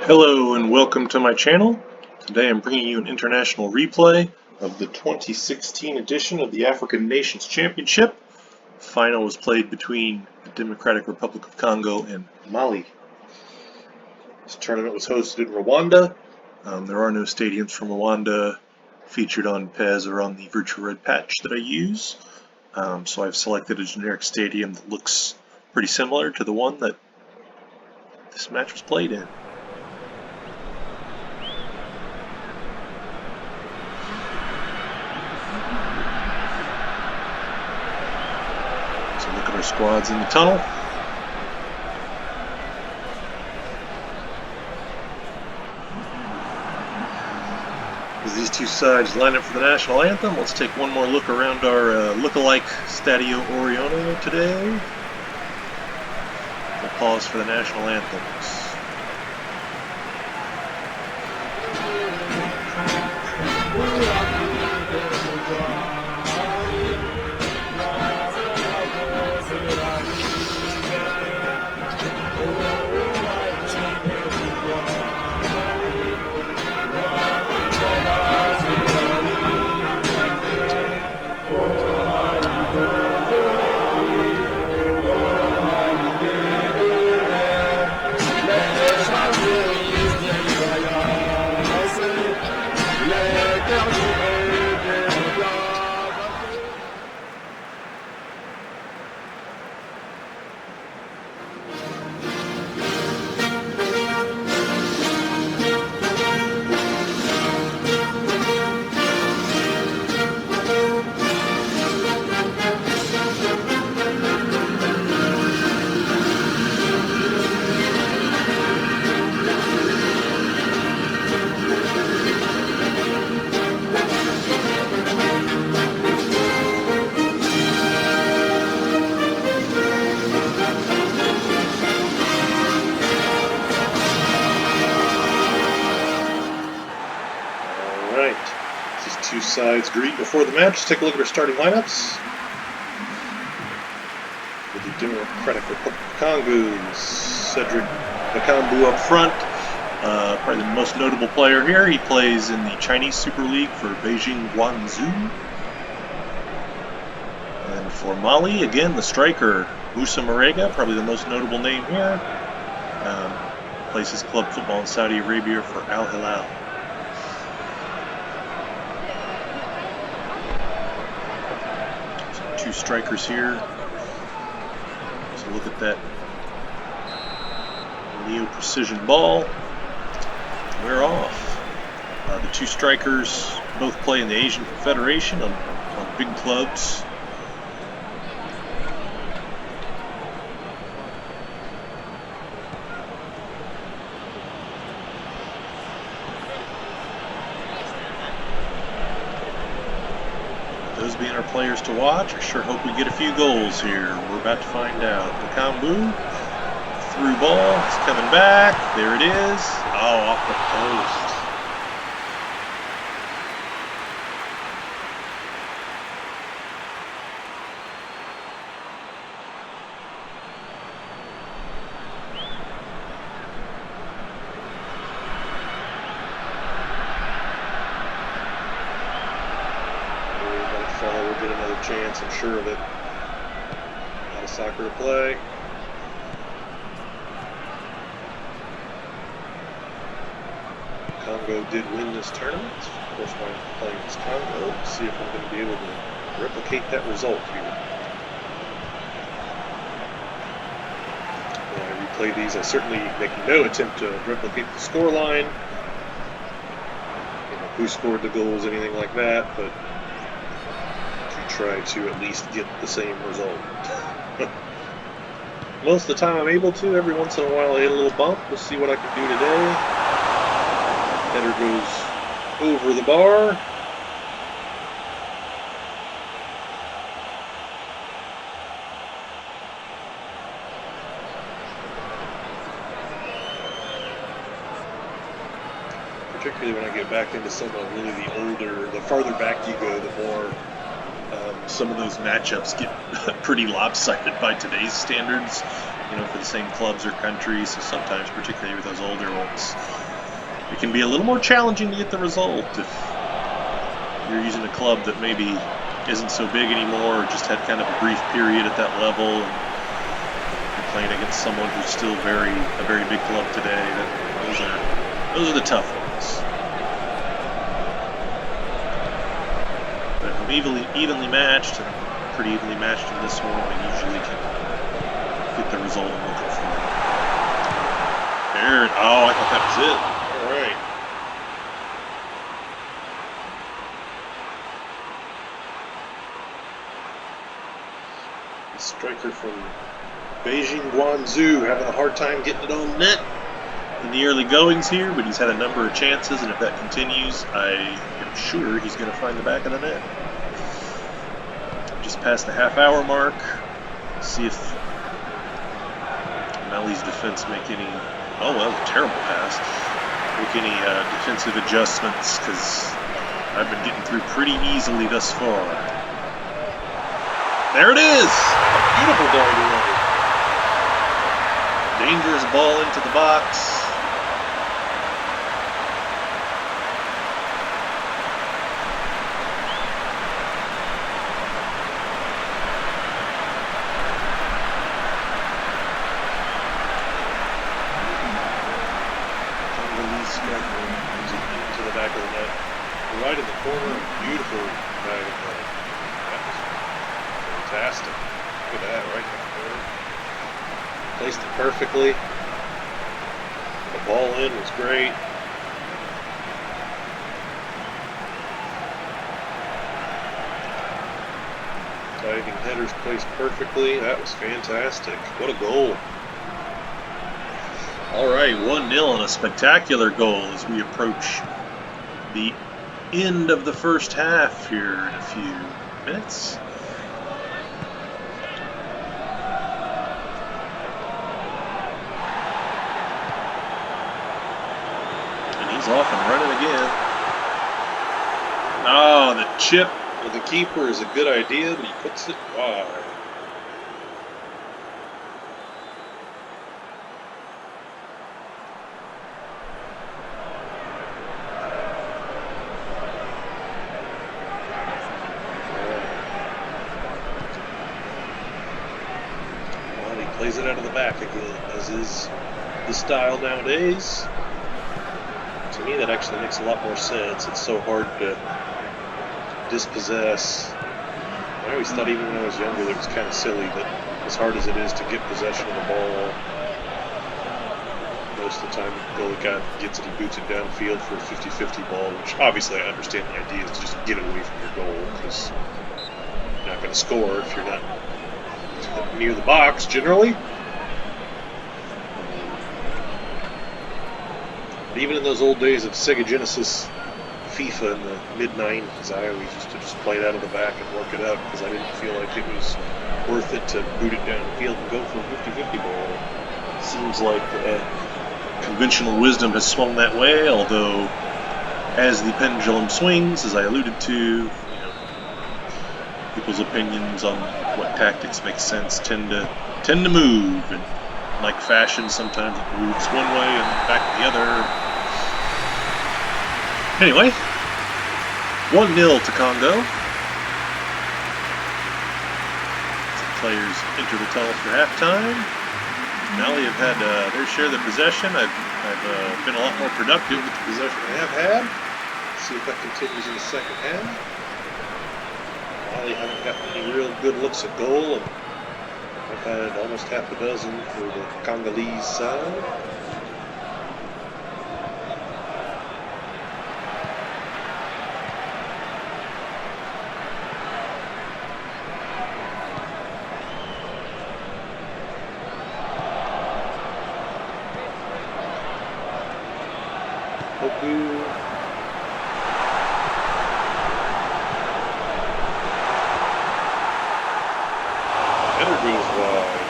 Hello and welcome to my channel. Today I'm bringing you an international replay of the 2016 edition of the African Nations Championship. The final was played between the Democratic Republic of Congo and Mali. This tournament was hosted in Rwanda. There are no stadiums from Rwanda featured on PES or on the Virtuared patch that I use. So I've selected a generic stadium that looks pretty similar to the one that this match was played in. Look at our squads in the tunnel. As these two sides line up for the national anthem, let's take one more look around our look-alike Stadio Orione today. We'll pause for the national anthems. Two sides greet before the match. Let's take a look at our starting lineups. With the Democratic Republic of Congo, Cedric Bakambu up front. Probably the most notable player here. He plays in the Chinese Super League for Beijing Guangzhou. And for Mali, again, the striker, Moussa Marega, probably the most notable name here. Plays his club football in Saudi Arabia for Al Hilal. Two strikers here. So look at that neo precision ball. We're off. The two strikers both play in the Asian Confederation on big clubs. Those being our players to watch, I sure hope we get a few goals here. We're about to find out. Bakambu, through ball, it's coming back. There it is. Oh, off the post. Fellow will get another chance, I'm sure of it. A lot of soccer to play. Congo did win this tournament. Of course, when I'm playing this Congo, let's see if I'm going to be able to replicate that result here. When I replay these, I certainly make no attempt to replicate the scoreline, who scored the goals, anything like that, but try to at least get the same result. Most of the time I'm able to. Every once in a while I hit a little bump. We'll see what I can do today. Header goes over the bar. Particularly when I get back into some of really the farther back you go, the more some of those matchups get pretty lopsided by today's standards. for the same clubs or countries. So sometimes, particularly with those older ones, it can be a little more challenging to get the result if you're using a club that maybe isn't so big anymore, or just had kind of a brief period at that level, and you're playing against someone who's still a very big club today. Those are the tough ones. But if I'm evenly matched, and I'm pretty evenly matched in this one, I usually can get the result I'm looking for. There, oh, I thought that was it. All right. The striker from Beijing Guangzhou having a hard time getting it on net in the early goings here, but he's had a number of chances, and if that continues, I am sure he's going to find the back of the net. Just past the half-hour mark. See if Mali's defense make any... Oh, well, that was a terrible pass. Make any defensive adjustments, because I've been getting through pretty easily thus far. There it is! A beautiful dart away. Dangerous ball into the box. Into the back of the net, right in the corner. Beautiful bag of net. That was fantastic. Look at that, right in the corner. Placed it perfectly. The ball in was great. Diving headers placed perfectly. That was fantastic. What a goal. All right, 1-0 and a spectacular goal as we approach the end of the first half here in a few minutes. And he's off and running again. Oh, the chip with the keeper is a good idea, but he puts it wide. Plays it out of the back again, as is the style nowadays. To me, that actually makes a lot more sense. It's so hard to dispossess. I always thought, even when I was younger, that it was kind of silly that as hard as it is to get possession of the ball, most of the time the goalie guy gets it, he boots it downfield for a 50-50 ball, which obviously I understand the idea is to just get it away from your goal, because you're not going to score if you're not near the box, generally. But even in those old days of Sega Genesis FIFA in the mid-90s, I always used to just play it out of the back and work it out, because I didn't feel like it was worth it to boot it downfield and go for a 50-50 ball. Seems like conventional wisdom has swung that way, although as the pendulum swings, as I alluded to, people's opinions on what tactics make sense tend to move, and like fashion, sometimes it moves one way and back the other. Anyway, 1-0 to Congo. Some players enter the tunnel for halftime. Mali have had their share of the possession. I've been a lot more productive with the possession I have had. Let's see if that continues in the second half. Mali haven't gotten any real good looks at goal, and I've had almost half a dozen for the Congolese side. Header goes wide.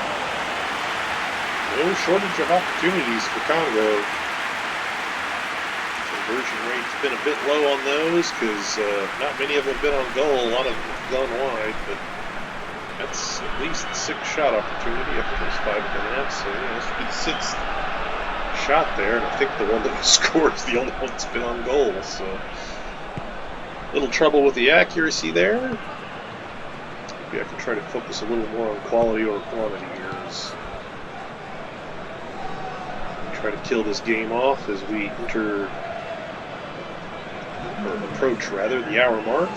No shortage of opportunities for Congo. Conversion rate's been a bit low on those, because not many of them have been on goal. A lot of them have gone wide, but That's at least the 6th shot opportunity after those 5.5. So yeah, this would be the 6th shot there, and I think the one that was scored is the only one that's been on goal. So a little trouble with the accuracy there. Maybe I can try to focus a little more on quality over quantity here. Try to kill this game off as we enter, or approach rather, the hour mark.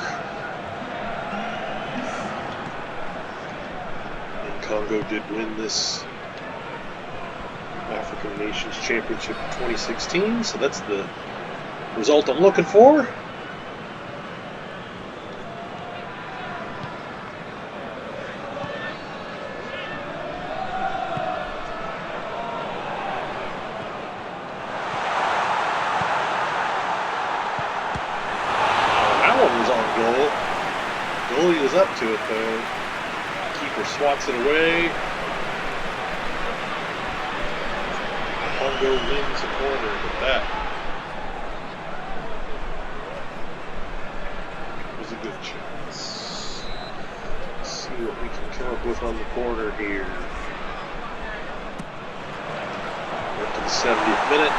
And Congo did win this African Nations Championship in 2016, so that's the result I'm looking for. Goalie was up to it though. Keeper swats it away. Congo wins a corner with that. It was a good chance. Let's see what we can come up with on the corner here. We're up to the 70th minute.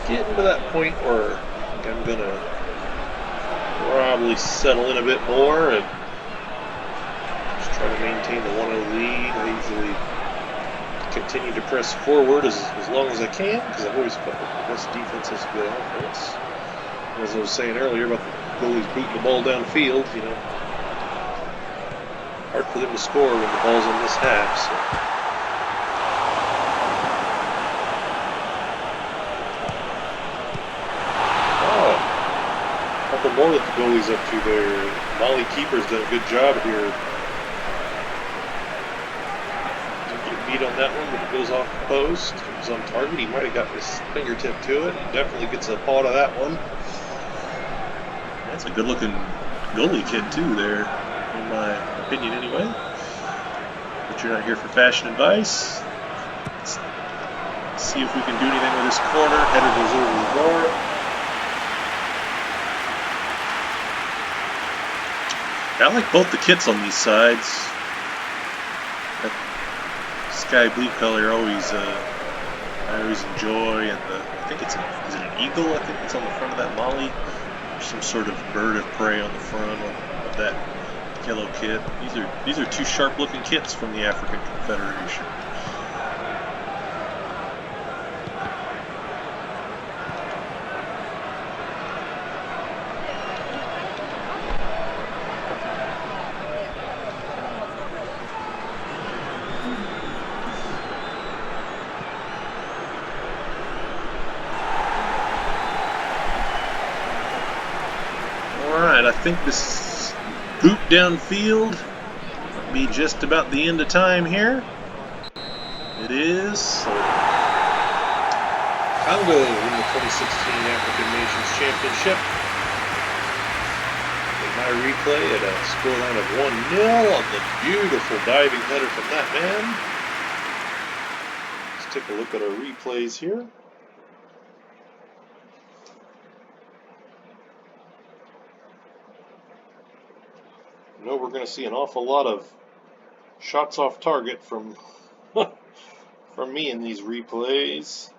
Getting to that point where I'm going to probably settle in a bit more and just try to maintain the 1-0 lead. I usually continue to press forward as long as I can because I've always felt like the best defense is good offense. As I was saying earlier about the goalies booting the ball downfield, you know, hard for them to score when the ball's on this half. So. More that the goalie's up to there. Molly Keeper's done a good job here. Didn't get beat on that one, but it goes off the post. It was on target. He might have got his fingertip to it. He definitely gets a paw to that one. That's a good-looking goalie kid too there, in my opinion anyway. But you're not here for fashion advice. Let's see if we can do anything with this corner. Header goes over the bar. I like both the kits on these sides. That sky blue color I always enjoy, and I think is it an eagle? I think it's on the front of that Molly, or some sort of bird of prey on the front of that yellow kit. These are two sharp-looking kits from the African Confederation. I think this boot downfield will be just about the end of time here. It is. So Congo win the 2016 African Nations Championship. In my replay at a scoreline of 1-0 on the beautiful diving header from that man. Let's take a look at our replays here. I know we're going to see an awful lot of shots off target from me in these replays.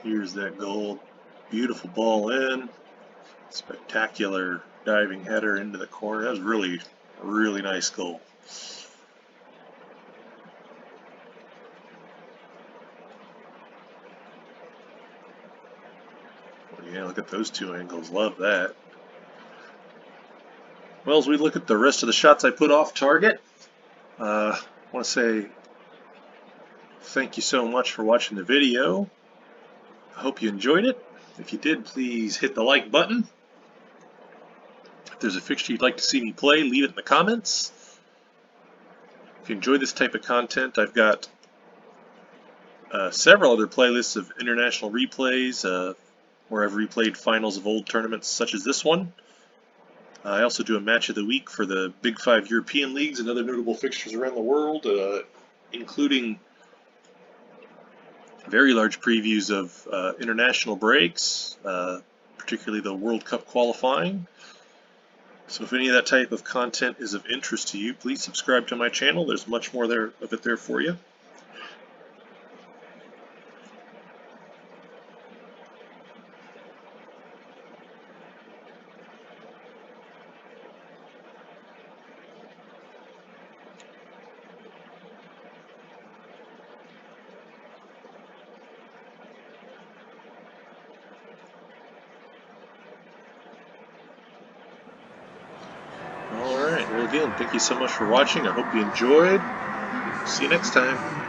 Here's that goal. Beautiful ball in. Spectacular diving header into the corner. That was really a really nice goal. Yeah, look at those two angles. Love that. Well, as we look at the rest of the shots I put off target, I want to say thank you so much for watching the video. I hope you enjoyed it. If you did, please hit the like button. there's a fixture you'd like to see me play, leave it in the comments. If you enjoy this type of content, I've got several other playlists of international replays where I've replayed finals of old tournaments such as this one. I also do a match of the week for the Big 5 European leagues and other notable fixtures around the world, including very large previews of international breaks, particularly the World Cup qualifying. So if any of that type of content is of interest to you, please subscribe to my channel. There's much more of it there for you. Alright, well again, thank you so much for watching. I hope you enjoyed. See you next time.